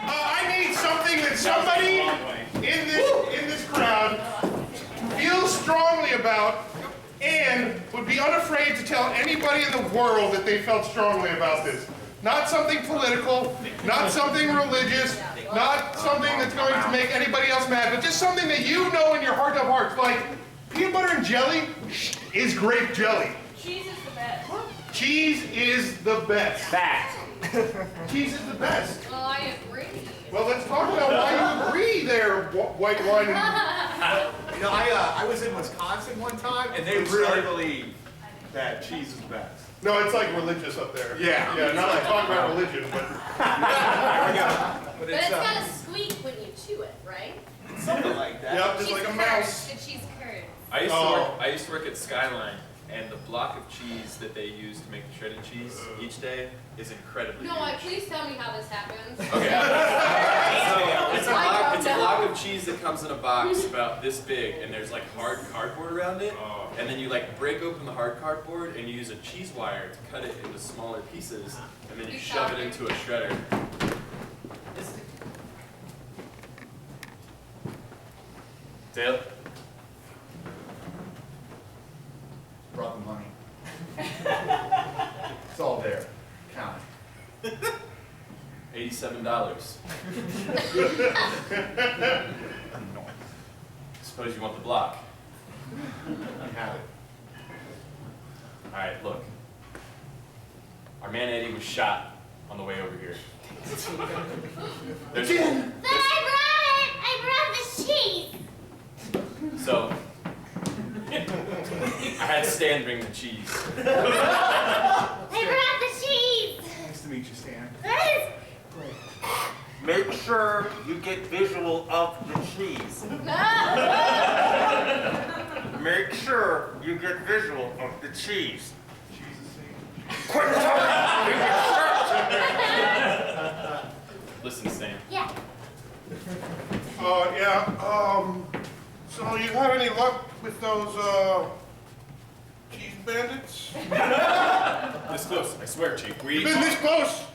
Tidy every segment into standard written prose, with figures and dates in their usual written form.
I need something that somebody in this crowd feels strongly about and would be unafraid to tell anybody in the world that they felt strongly about this. Not something political, not something religious, not something that's going to make anybody else mad, but just something that you know in your heart of hearts. Like, peanut butter and jelly is grape jelly. Cheese is the best. Cheese is the best. Fact. Cheese is the best. Well, I agree. Well, let's talk about why you agree there, white wine. You know, I was in Wisconsin one time, and they really believe that cheese is the best. No, it's like religious up there. Yeah. Yeah, not like talking about religion, but... There we go. But it's got to squeak when you chew it, right? Something like that. Yep, just like a mouse. The cheese curds. I used to work at Skyline, and the block of cheese that they use to make the shredded cheese each day is incredibly huge. Please tell me how this happens. Okay. So it's a block of cheese that comes in a box about this big, and there's like hard cardboard around it, and then you like break open the hard cardboard and you use a cheese wire to cut it into smaller pieces, and then you shove it into a shredder. Dale? Brought the money. It's all there. Count it. $87. Suppose you want the block. You have it. All right, look. Our man Eddie was shot on the way over here. But I brought the cheese. So, I had Stan bring the cheese. I brought the cheese. Nice to meet you, Stan. Make sure you get visual of the cheese. Make sure you get visual of the cheese. Quit talking! Listen, Stan. Yeah. So you have any luck with those, cheese bandits? This close, I swear, Chief. You've been this close?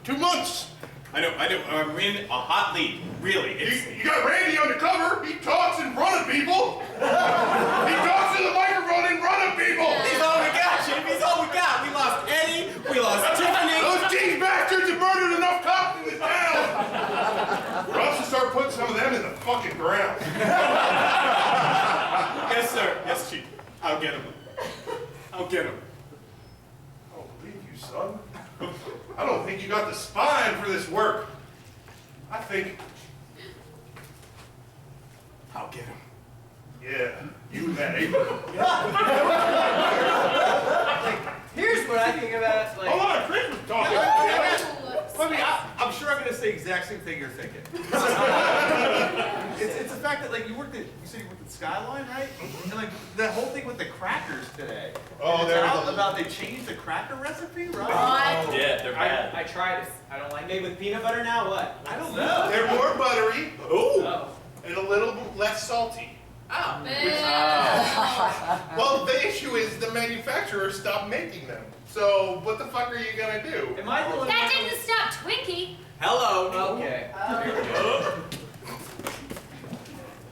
2 months. I know. I'm in a hot lead. Really. You got Randy undercover. He talks in front of people. He talks to the microphone in front of people. He's all we got, Chief. He's all we got. We lost Eddie. We lost Tiffany. Those cheese bastards have murdered enough cops in this town. For us to start putting some of them in the fucking ground. Yes, sir. Yes, Chief. I'll get him. I'll get him. I don't believe you, son. I don't think you got the spine for this work. I think... I'll get him. Yeah, you and that apron. Here's what I think about. Like, Hold on, Chris was talking. I'm sure I'm going to say the exact same thing you're thinking. It's the fact that, like, you said you worked at Skyline, right? And, like, the whole thing with the crackers today. Oh, It's there's out a... about they changed the cracker recipe, right? What? Yeah, they're bad. I tried it. I don't like made with peanut butter now. What? I don't know. They're more buttery Oh. and a little less salty. Oh. Well, the issue is the manufacturer stopped making them. So what the fuck are you gonna do? Am I the one? That didn't stop Twinkie. Hello. Okay.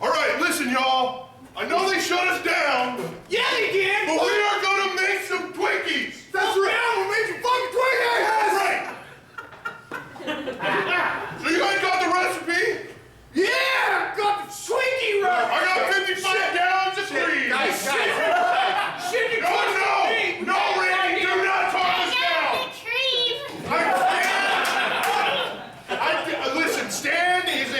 All right, listen, y'all. I know they shut us down. Yeah, they did. But we are gonna make some Twinkies. That's right. Yeah, we'll make some fucking Twinkies. That's right. So you guys got the recipe? Yeah, got the Twinkie right. I got 55 gallons of cream. Guys. No, Randy, do not talk us down. Listen, Stan is a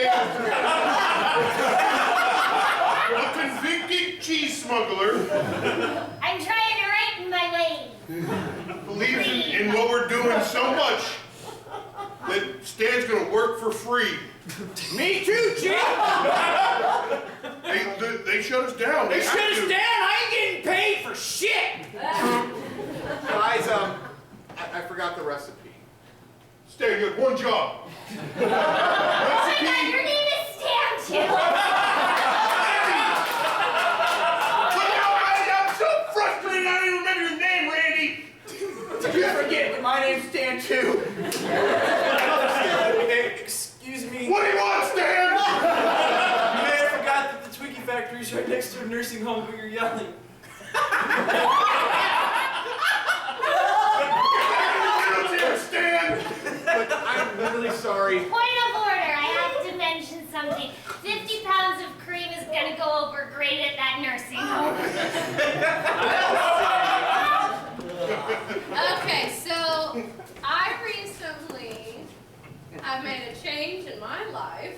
convicted cheese smuggler. I'm trying to righten my ways. Believes in what we're doing so much that Stan's gonna work for free. Me too, Chief. They shut us down. They shut us down. I ain't getting paid for shit. Guys, I forgot the recipe. Stan, you had one job. Oh my God, your name is Stan too. I'm so frustrated I don't even remember your name, Randy. Did you forget that my name's Stan too? What do you want, Stan? You may have forgot that the Twinkie factory's right next to a nursing home where you're yelling. Stan! Look, I'm really sorry. Point of order, I have to mention something. 50 pounds of cream is gonna go over great at that nursing home. Okay, so I recently have made a change in my life.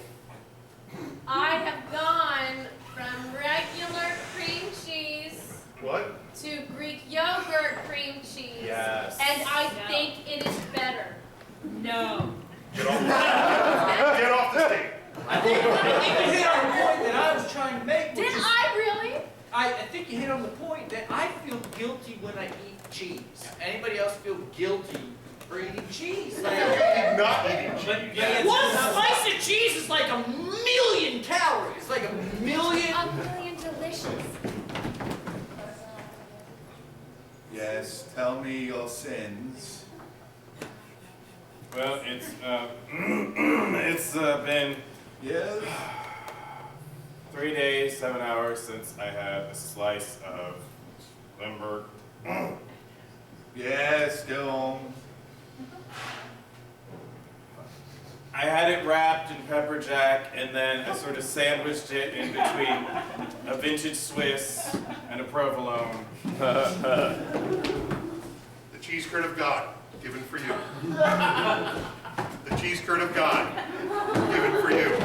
I have gone from regular cream cheese What? to Greek yogurt cream cheese. Yes. And I think it is better. No. Get off the stage. I think you hit on the point that I was trying to make. Did I really? I think you hit on the point that I feel guilty when I eat cheese. Anybody else feel guilty for eating cheese? Not eating cheese. One slice of cheese is like 1,000,000 calories. Like 1,000,000. 1,000,000 delicious. Yes, tell me your sins. Well, it's been Yes? 3 days, 7 hours since I had a slice of Limburg. Yes, go on. I had it wrapped in pepper jack, and then I sort of sandwiched it in between a vintage Swiss and a provolone. The cheese curd of God, given for you. The cheese curd of God, given for you.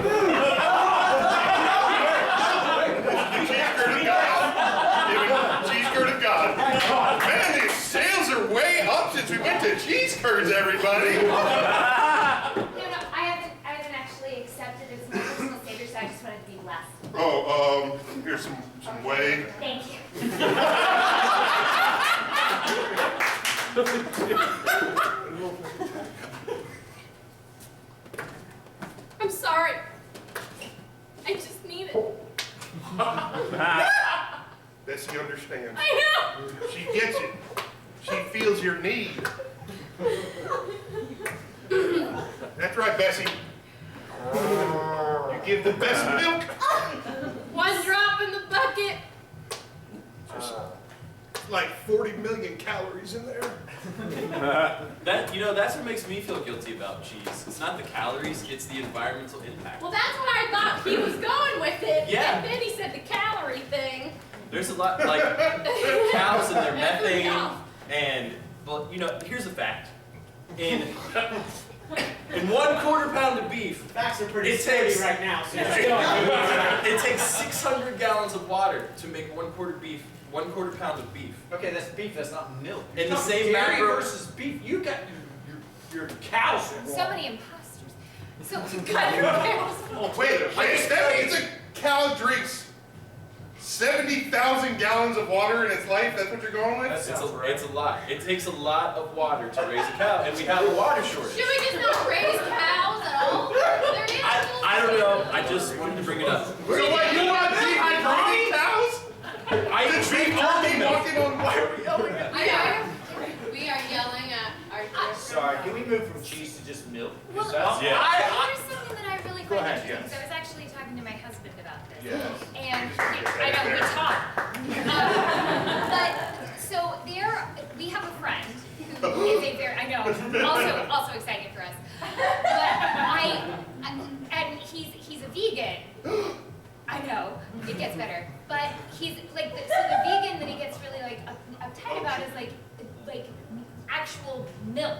The cheese curd of God, given cheese curd of God. Man, these sales are way up since we went to cheese curds, everybody. No, I haven't actually accepted it as my personal savior, so I just wanted to be blessed. Oh, here's some whey. Thank you. I'm sorry. I just need it. Bessie understands. I know. She gets it. She feels your need. That's right, Bessie. You give the best milk. One drop in the bucket. Like 40 million calories in there. That's what makes me feel guilty about cheese. It's not the calories, it's the environmental impact. Well, that's what I thought he was going with it. Yeah. And then he said the calorie thing. There's a lot, like, cows and their That's what methane, cows. and, well, here's a fact. In 1/4 pound of beef, Facts are pretty It sturdy takes- right now. So it takes 600 gallons of water to make 1/4 pound of beef. okay, that's beef. That's not milk. In the You're same talking dairy macro- versus beef. You got your cows are So wrong. many imposters. So Cut your nails. Wait, that means a cow drinks 70,000 gallons of water in its life? That's what you're going with? It's a lot. It takes a lot of water to raise a cow, and we have a water shortage. Should we just not raise cows at all? They're animals. I don't know. I just wanted to bring it up. So what, you want dehydrated cows? I The tree turkey walking on water? We are yelling at our dear Sorry, can we move from cheese to just milk? Well, Yeah. there's something that I really Go find ahead, interesting. yes. So I was actually talking to my husband about this. Yes. And I know we talk. But so we have a friend who is a very, I know, also excited for us. But and he's a vegan. I know, it gets better. But he's like, so the vegan that he gets really like uptight about is like actual milk.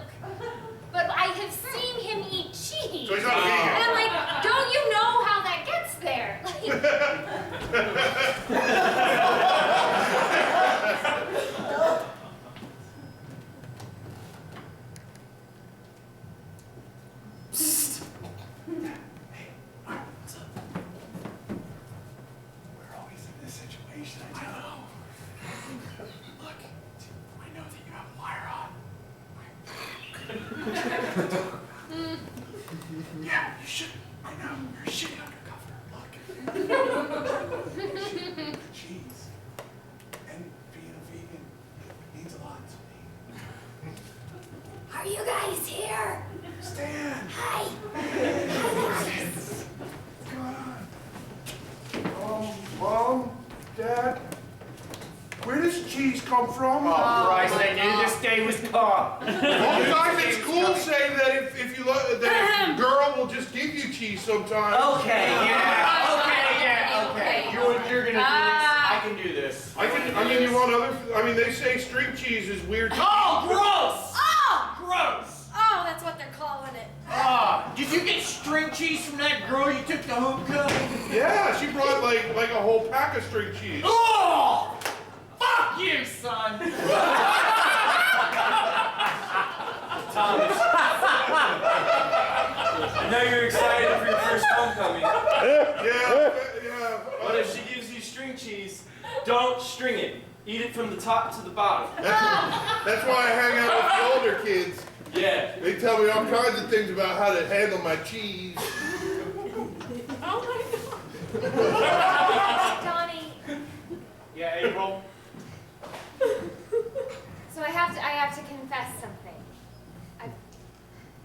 But I have seen him eat cheese. So he's not a And vegan. I'm like, don't you know how that gets there? We're always in this situation. I know. Look, I know that you have a wire on. Yeah, you should. I know. You're shitty undercover. Look. Cheese. And being a vegan means a lot to me. Are you guys here? Stan. Hi. Mom, Dad, where does cheese come from? Oh, Christ, I knew this day was come. All the guys at school say that if a girl will just give you cheese sometime. Okay, yeah. You're gonna do this. I can do this. You want other? They say string cheese is weird. Oh, gross! Oh! Gross! Oh, that's what they're calling it. Did you get string cheese from that girl you took to homecoming? Yeah, she brought like a whole pack of string cheese. Oh! Fuck you, son! Tom, I know you're excited for your first homecoming. Yeah. But if she gives you string cheese, don't string it. Eat it from the top to the bottom. That's why I hang out with the older kids. Yeah. They tell me all kinds of things about how to handle my cheese. Oh my Donnie, Yeah, April. so I have to confess something.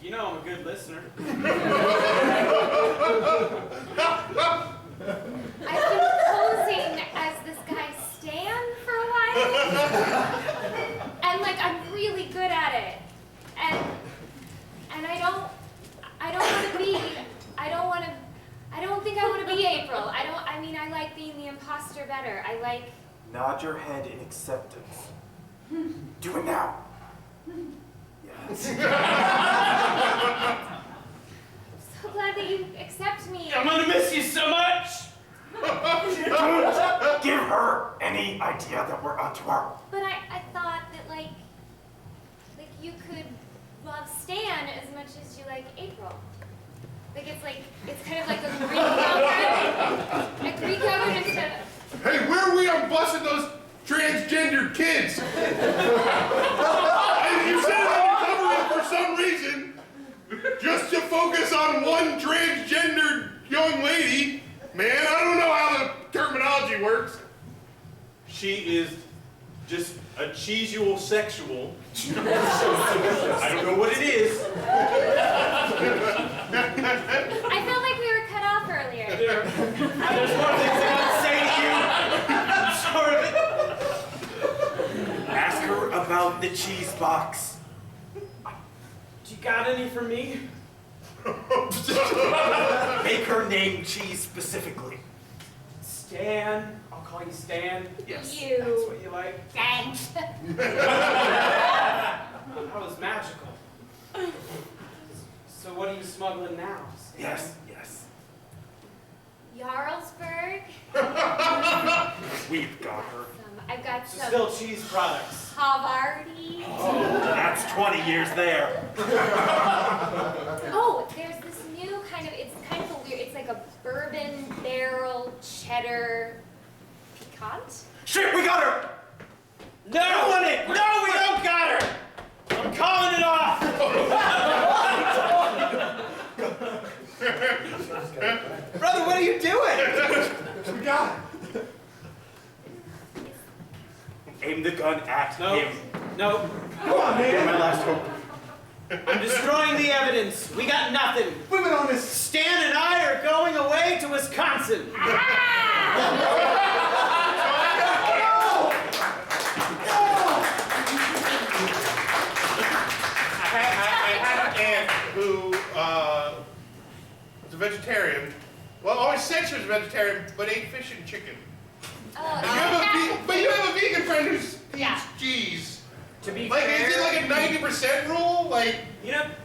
You know I'm a good listener. I've been posing as this guy Stan for a while. And I'm really good at it. And I don't think I want to be April. I like being the imposter better. Nod your head in acceptance. Do it now. Yes. So glad that you accept me. I'm gonna miss you so much! Don't give her any idea that we're onto her. But I thought that you could love Stan as much as you like April. It's kind of like a Greek yogurt instead of... Hey, where are we on busting those transgendered kids? And you said it undercover for some reason, just to focus on one transgendered young lady. Man, I don't know how the terminology works. She is just a cheesual sexual. I don't know what it is. I felt like we were cut off earlier. There's more things I want to say to you. I'm sure of it. Ask her about the cheese box. Do you got any for me? Make her name cheese specifically. Stan. I'll call you Stan. Yes. You. That's what you like. Thanks. That was magical. So what are you smuggling now, Stan? Yes. Jarlsberg. We've got her. I've got So some still cheese products. Havarti. That's 20 years there. Oh, there's this new it's kind of a weird, it's like a bourbon barrel cheddar piquant. Shit, we got her! No, we don't got her! I'm calling it off! Brother, what are you doing? We got it. Aim the gun at him. No. Come on, man. You're my last hope. I'm destroying the evidence. We got nothing. We've been on this. Stan and I are going away to Wisconsin. I had an aunt who was a vegetarian. Well, always said she was a vegetarian, but ate fish and chicken. Oh, But you have a vegan friend who eats cheese. To be Is fair, it like a 90% rule?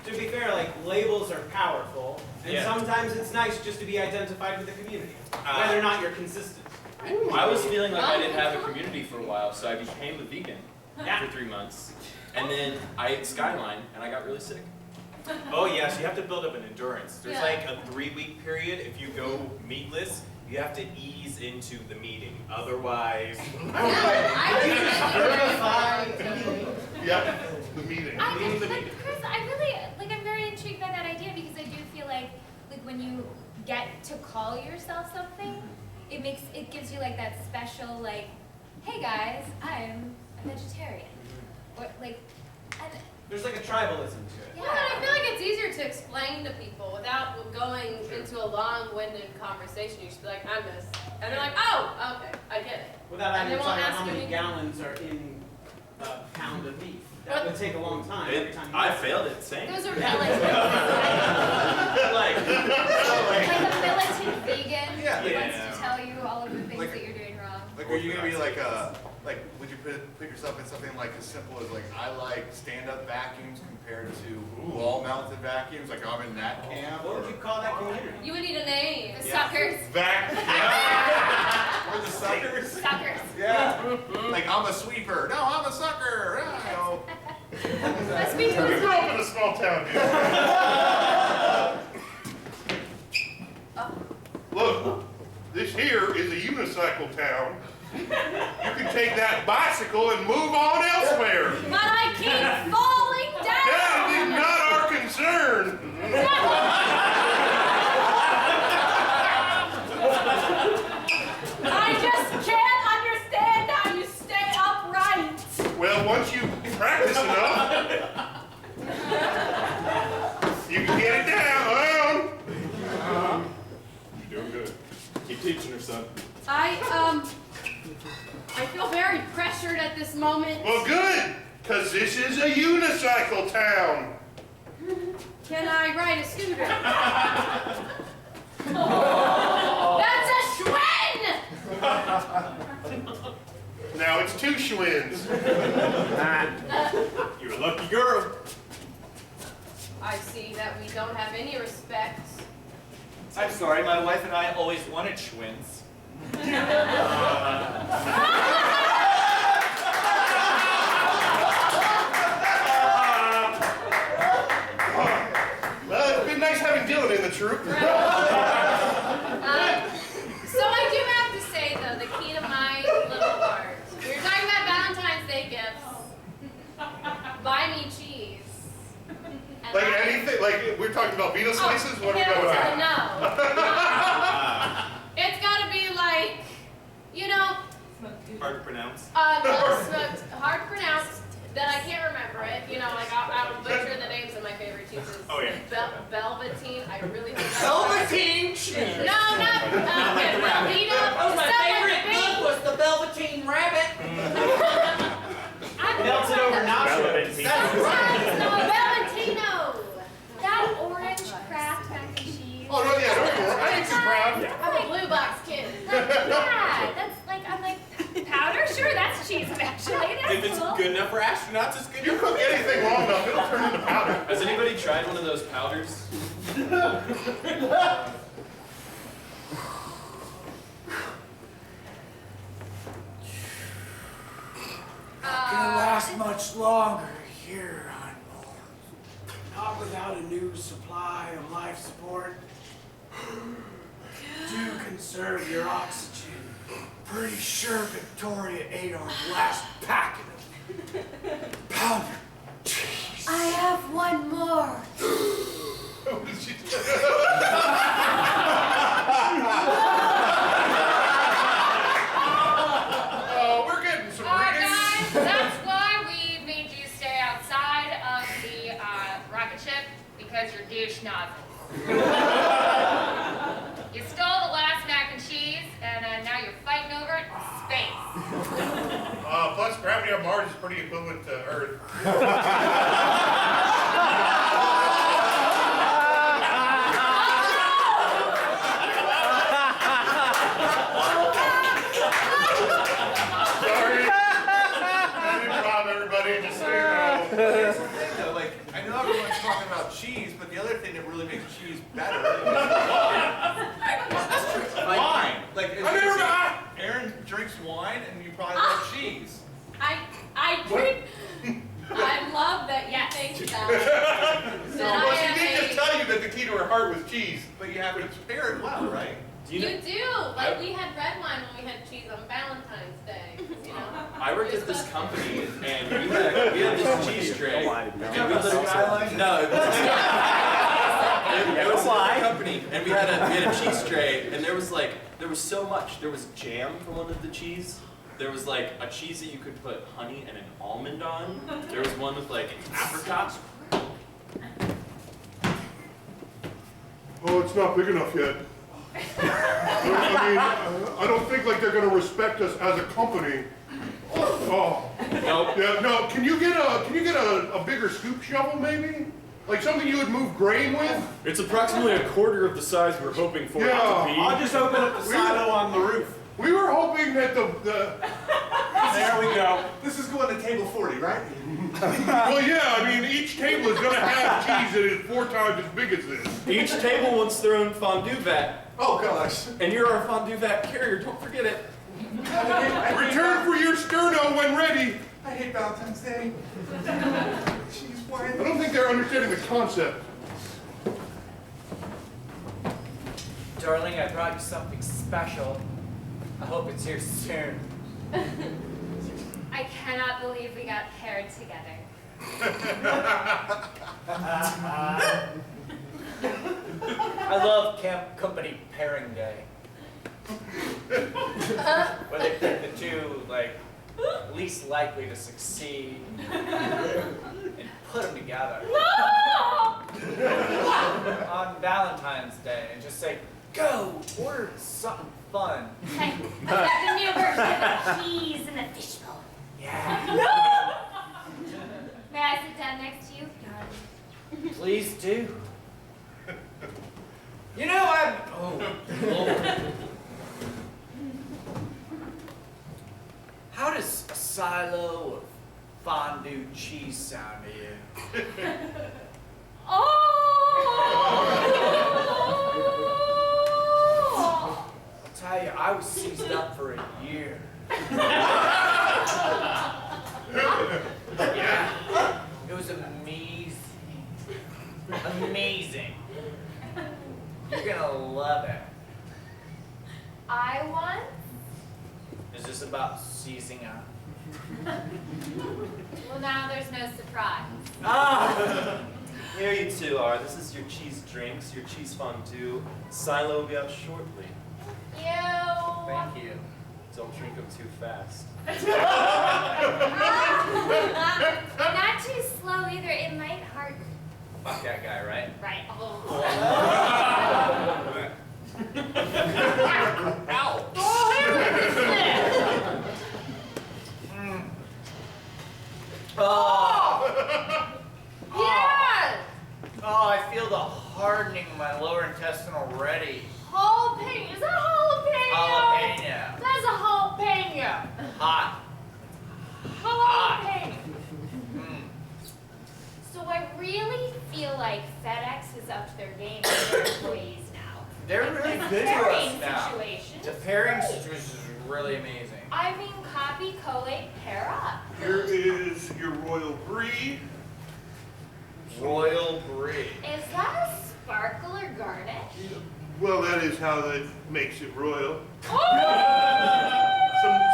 to be fair, labels are powerful, and sometimes it's nice just to be identified with the community, whether or not you're consistent. I was feeling like I didn't have a community for a while, so I became a vegan for 3 months. And then I ate Skyline, and I got really sick. Oh yes, you have to build up an endurance. There's Yeah. like a 3-week period. If you go meatless, you have to ease into the meeting. Otherwise, Yep, the meeting. But Chris, I'm very intrigued by that idea because I do feel like when you get to call yourself something, it gives you that special hey guys, I'm a vegetarian. Or and There's a tribalism to it. Well, and I feel like it's easier easier to explain to people without going into a long-winded conversation. You should be like, I'm this. And they're like, oh, okay, I get it. Without And having they to won't find out ask how you many any- gallons are in a pound of beef. That would take a long time every time you I failed it, same. Those are relative. like, Like a militant vegan Yeah. who wants Yeah. to tell you all of the things Like- that you're doing wrong. Like, are you gonna be like would you put yourself in something like as simple as like, I like stand-up vacuums compared to wall-mounted vacuums, like I'm in that camp? what would you call that community? You would need a name. The suckers. We're the suckers? Suckers. Yeah. Like, I'm a sweeper. No, I'm a sucker. Must be You grew up in a small town, dude. Look, this here is a unicycle town. You can take that bicycle and move on elsewhere. But I keep falling That is down. not our concern. I just can't understand how you stay upright. Well, once you practice enough, you can get it down. You're doing good. Keep teaching her, son. I feel very pressured at this moment. Well, good, because this is a unicycle town. Can I ride a scooter? That's a Schwinn! Now it's two Schwinns. You're a lucky girl. I see that we don't have any respect. I'm sorry, my wife and I always wanted Schwinns. Well, it's been nice having Dylan in the troop. So I do have to say, though, the key to my little heart. We were talking about Valentine's Day gifts. Buy me cheese. And Like I- anything, like we're talking about Vito slices? What are we hell going to with? no. It's gotta be like, you know, Hard to pronounce. no, smoked, hard to pronounce, that I can't remember it. You know, like I would butcher the names of my favorite cheeses. Oh, yeah. Velveteen, I really hope that's Velveteen cheese. No, not Velveeta. That was my Stuff favorite like book was the Velveteen Rabbit. Melts it over That's right. No, Valentino. That orange Kraft mac and cheese. Oh, no, yeah, I think you're proud. I'm a blue box kid. Yeah, that's like, I'm like, powder? Sure, that's cheese actually. That's If it's cool. good enough for astronauts, it's good You enough for cook me. anything long enough, it'll turn into powder. Has anybody tried one of those powders? Gonna last much longer here on Moran. Not without a new supply of life support. Do conserve your oxygen. Pretty sure Victoria ate our last packet of powdered cheese. I have one more. Oh, we're getting some reading. Guys, that's why we made you stay outside of the rocket ship, because you're douche nozzles. You stole the last mac and cheese, and now you're fighting over it in space. Plus, gravity on Mars is pretty equivalent to Earth. Sorry. I didn't rob everybody, just so you know. Here's the thing though, like, I know everyone's talking about cheese, but the other thing that really makes cheese better is wine. Like, Erin drinks wine and you probably love cheese. I drink. I love that you think that. Well, she did just tell you that the key to her heart was cheese. But you have to pair it well, right? You do. Like we had red wine when we had cheese on Valentine's Day. You know. I worked at this company, and we had this cheese tray. And we literally, no, it was a company, and we had a cheese tray, and there was so much. There was jam for one of the cheese. There was like a cheese that you could put honey and an almond on. There was one with like apricots. it's not big enough yet. I mean, I don't think like they're gonna respect us as a company. Oh. Nope. Yeah, no, can you get a bigger scoop shovel maybe? Like something you would move grain with? It's approximately a quarter of the size we're hoping for it Yeah. to be. I'll just open up the silo on the roof. We were hoping that the There we go. This is going to table 40, right? well, yeah, I mean, each table is gonna have cheese that is 4 times as big as this. Each table wants their own fondue vat, Oh gosh. and you're our fondue vat carrier. Don't forget it. Return for your sterno when ready. I hate Valentine's Day. Cheese I wine. don't think they're understanding the concept. Darling, I brought you something special. I hope it's here soon. I cannot believe we got paired together. I love Camp Company Pairing Day. Where they pick the two, like, least likely to succeed and put them together. On Valentine's Day and just say, go, order something fun. Hey, I've got the new version of the cheese and the fishbowl. Yeah. May I sit down next to you, darling? Please do. You know, how does a silo of fondue cheese sound to you? Oh! I'll tell you, I was seized up for a year. Yeah, it was amazing. Amazing. You're gonna love it. I want. Is this about seizing up? Well, now there's no surprise. Ah! Here you two are. This is your cheese drinks, your cheese fondue. Silo will be out shortly. Thank you. Don't drink them too fast. Not too slow either. It might hurt. Fuck that guy, right? Right. Ow! Oh! Yeah! Oh, I feel the hardening of my lower intestine already. Jalapeno. Is that jalapeno? Jalapeno. That's a jalapeno. Hot. Jalapeno. Mm. So I really feel like FedEx is up to their game with their employees now. They're really It's a good to us pairing now. situation. The pairing situation is really amazing. I mean, copy, collate, pair up. Here is your royal brie. Royal Brie. Is that a sparkle or garnish? Well, that is how that makes it royal. Oh!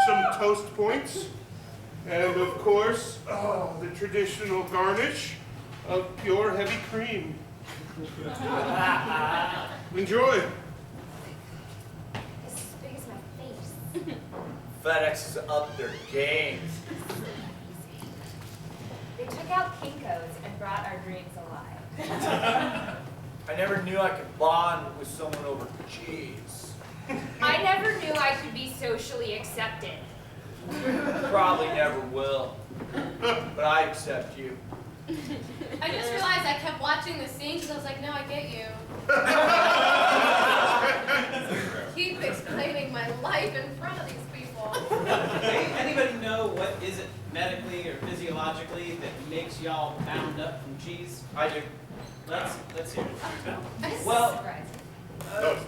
Some toast points. And of course, the traditional garnish of pure heavy cream. Enjoy. It's as big as my face. FedEx is up their game. They took out Kinko's and brought our dreams alive. I never knew I could bond with someone over cheese. I never knew I could be socially accepted. Probably never will. But I accept you. I just realized I kept watching the scene because I was like, no, I get you. Keep explaining my life in front of these people. Hey, anybody know what is it medically or physiologically that makes y'all bound up from cheese? I do. Let's hear it. This Well- is surprising.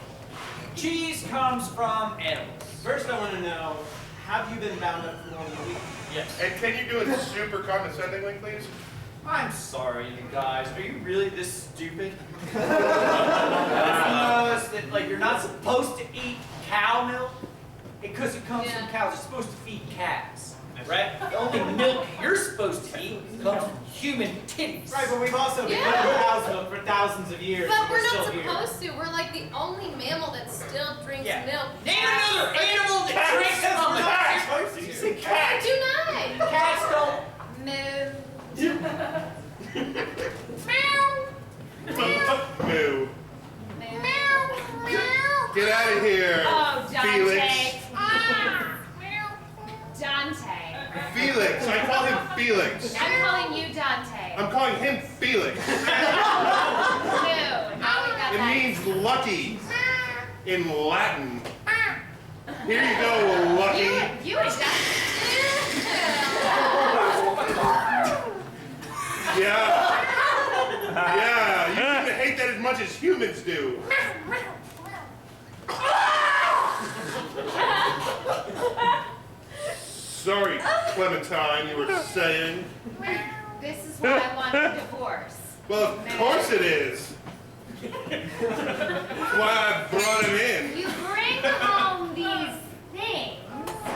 Cheese comes from animals. First, I want to know, have you been bound up for more than a week? Yes. And can you do it super condescendingly, please? I'm sorry, you guys. Are you really this stupid? You notice that, like, you're not supposed to eat cow milk because it comes from cows. You're supposed to feed calves, right? The only milk you're supposed to eat comes from human titties. Right, but we've also been eating cow's milk for thousands of years. But and we're not still here. supposed to. We're like the only mammal that still drinks milk. Name another animal that drinks from milk. You say I do not. Cats don't. Moo. No. Meow. No. Meow. Get out of here, Oh, Dante. Felix. Dante. Felix. I call him Felix. I'm calling you Dante. I'm calling him Felix. Two. Now we got It that. means lucky in Latin. Here you go, lucky. You and Dante. Yeah. Yeah, you seem to hate that as much as humans do. Sorry, Clementine, you were saying. This is why I want a divorce. Well, of course it is. That's why I brought him in. You bring home these things,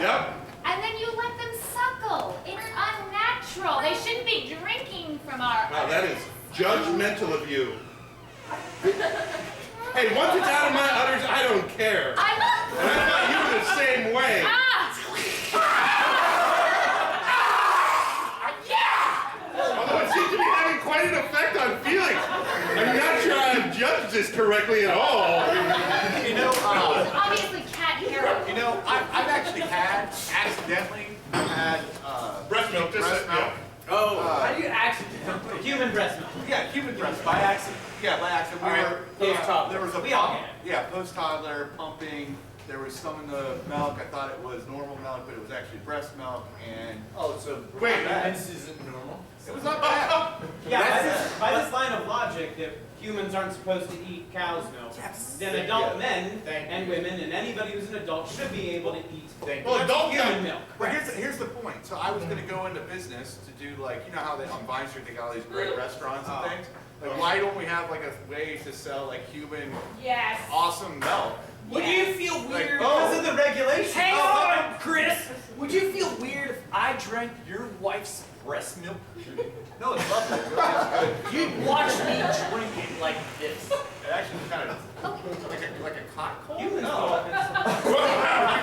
Yep. and then you let them suckle. It's unnatural. They shouldn't be drinking from our. Wow, that is judgmental of you. Hey, once it's out of my udders, I don't care. And I thought you were the same way. Although it seems to be having quite an effect on Felix. I'm not sure I have judged this correctly at all. You know, Obviously, cat hair. you know, I've actually accidentally had Breast milk, just breast milk. Oh, how do you accidentally? Human breast milk. Yeah, human breast by accident. Yeah, by accident. All right, post-toddler. There was a We all pump. get it. Yeah, post-toddler pumping. There was some in the milk. I thought it was normal milk, but it was actually breast milk. And So Wait, this isn't normal? it was not bad. Yeah, by this line of logic that humans aren't supposed to eat cow's milk, then adult men and women and anybody who's an adult should be able to eat Well, adult human milk. But here's the point. So I was going to go into business to do like, you know how they on Vine Street they got all these great restaurants and things? Like why don't we have like a way to sell like human Yes. awesome milk? Would you feel Like, weird oh. because of the regulations? Hang on, Chris! Would you feel weird if I drank your wife's breast milk? No, it's lovely. It really is good. You'd watch me drink it like this. It actually kind of like a hot cold. Humans No.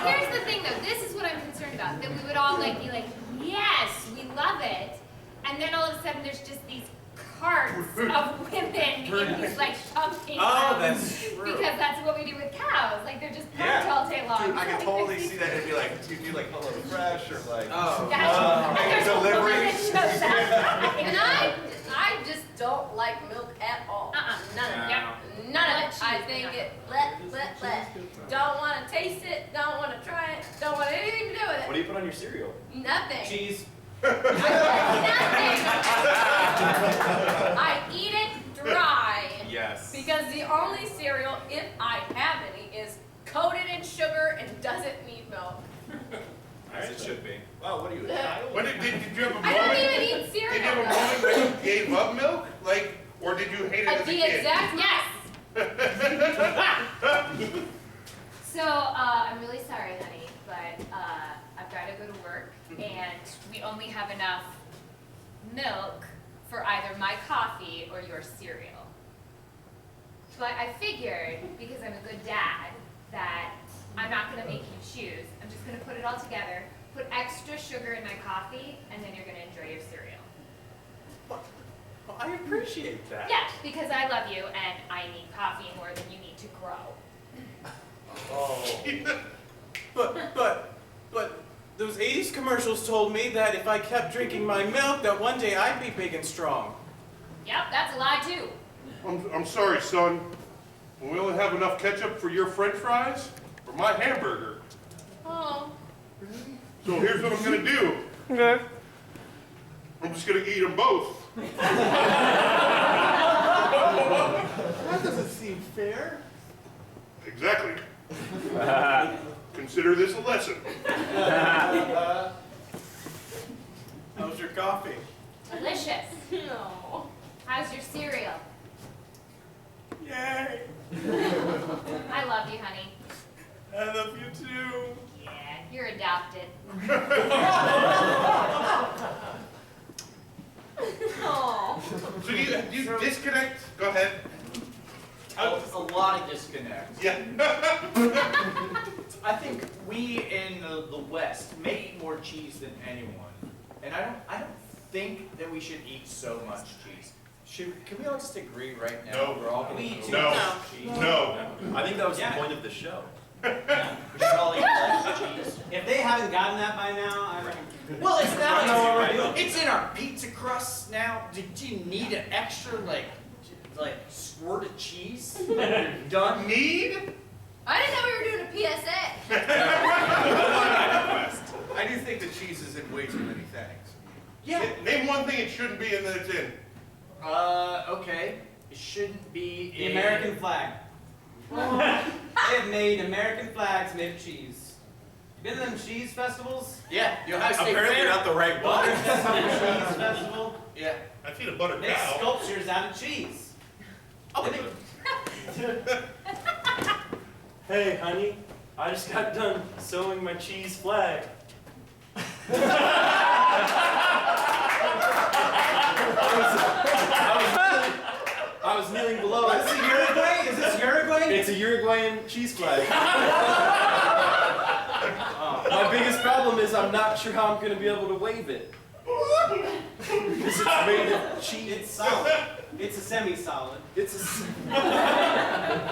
Here's the thing, though. This is what I'm concerned about. That we would all like be like, yes, we love it, and then all of a sudden there's just these carts of women in these like shopping Oh, aisles. that's true. Because that's what we do with cows. Like they're just Yeah. pumped all day long. Dude, I can totally see that. It'd be like, you do like Hello Fresh or like. Oh. And there's a woman that deliveries. shows up. And I just don't like milk at all. None of it. Yep. None of it. I think it, don't want to taste it, don't want to try it, don't want anything to do with What it. do you put on your cereal? Nothing. Cheese. Nothing. I eat it dry. Yes. Because the only cereal, if I have any, is coated in sugar and doesn't need milk. As it should be. Wow, what are you, a child? When did you have a moment? I don't even eat Did you cereal. have a moment when you gave up milk? Like, or did you hate it as a The kid? exact Yes. So, I'm really sorry, honey, but I've got to go to work, and we only have enough milk for either my coffee or your cereal. But I figured, because I'm a good dad, that I'm not going to make you choose. I'm just going to put it all together, put extra sugar in my coffee, and then you're going to enjoy your cereal. Well, I appreciate that. Yes, because I love you, and I need coffee more than you need to grow. Oh. But those 80s commercials told me that if I kept drinking my milk, that one day I'd be big and strong. Yep, that's a lie, too. I'm sorry, son. We only have enough ketchup for your french fries or my hamburger. Oh. So here's what I'm going to do. Okay. I'm just going to eat them both. That doesn't seem fair. Exactly. Consider this a lesson. How's your coffee? Delicious. No. How's your cereal? Yay! I love you, honey. I love you too. Yeah, you're adopted. Oh. So do you disconnect? Go ahead. A lot of disconnect. Yeah. I think we in the West may eat more cheese than anyone, and I don't think that we should eat so much cheese. Can we all just agree right now? No. We're all gonna We eat too. No. cheese. No. I think that was Yeah. the point of the show. We should all eat like cheese. If they haven't gotten that by now, I reckon. Well, it's I now don't know what we're doing. it's in our pizza crust now. Did you need an extra like squirt of cheese? Done. Need? I didn't know we were doing a PSA. I do think the cheese is in way too many things. Yeah. Name one thing it shouldn't be and that it's in. Okay. It shouldn't be The in- American flag. They have made American flags made of cheese. You been to them cheese festivals? Yeah. The Ohio State Apparently Fair. not the right one. Cheese festival. Yeah. I've seen a butter Make cow. sculptures out of cheese. Hey, honey, I just got done sewing my cheese flag. I was kneeling below. Is this Uruguay? Is this Uruguay? It's a Uruguayan cheese flag. My biggest problem is I'm not sure how I'm going to be able to wave it. Because it's made of cheese. It's solid. It's a semi-solid. It's a...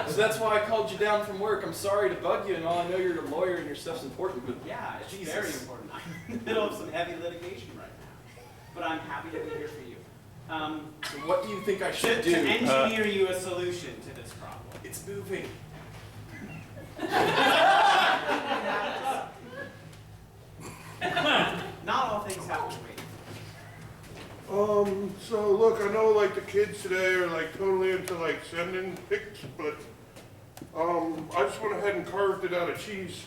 So that's why I called you down from work. I'm sorry to bug you and all. I know you're a lawyer and your stuff's important, but Yeah, it's Jesus. very important. I'm in the middle of some heavy litigation right now, but I'm happy to be here for you. So what do you think I To should do? engineer you a solution to this problem. It's moving. Not all things have to wait. So look, I know like the kids today are like totally into like sending pics, but I just went ahead and carved it out of cheese.